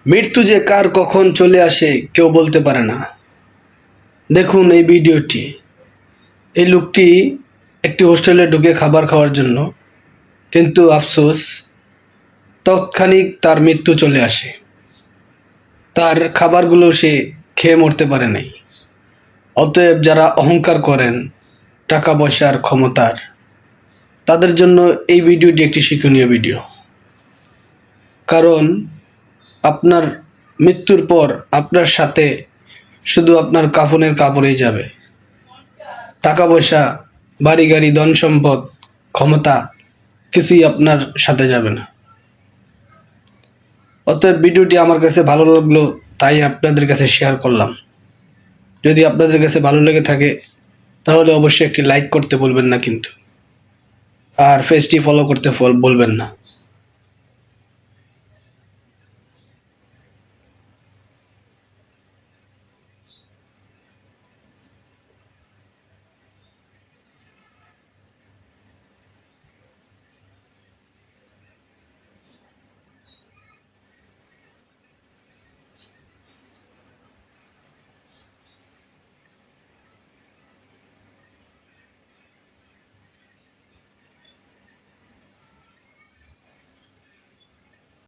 মৃত্যু যে কার কখন চলে আসে কেউ বলতে পারে না। দেখুন এই ভিডিওটি। এই লোকটি একটি হোস্টেলে ঢুকে খাবার খাওয়ার জন্য, কিন্তু আফসোস তৎক্ষণিক তার মৃত্যু চলে আসে। তার খাবারগুলো সে খেয়ে মরতে পারে নাই। অতএব যারা অহংকার করেন টাকা পয়সার ক্ষমতার, তাদের জন্য এই ভিডিওটি একটি শিক্ষণীয় ভিডিও। কারণ আপনার মৃত্যুর পর আপনার সাথে শুধু আপনার কাফনের কাপড়ই যাবে। টাকা পয়সা, বাড়ি গাড়ি, ধন সম্পদ, ক্ষমতা কিছুই আপনার সাথে যাবে না। অতএব ভিডিওটি আমার কাছে ভালো লাগলো, তাই আপনাদের কাছে শেয়ার করলাম। যদি আপনাদের কাছে ভালো লেগে থাকে তাহলে অবশ্যই একটি লাইক করতে বলবেন না কিন্তু, আর পেজটি ফলো করতে বলবেন না।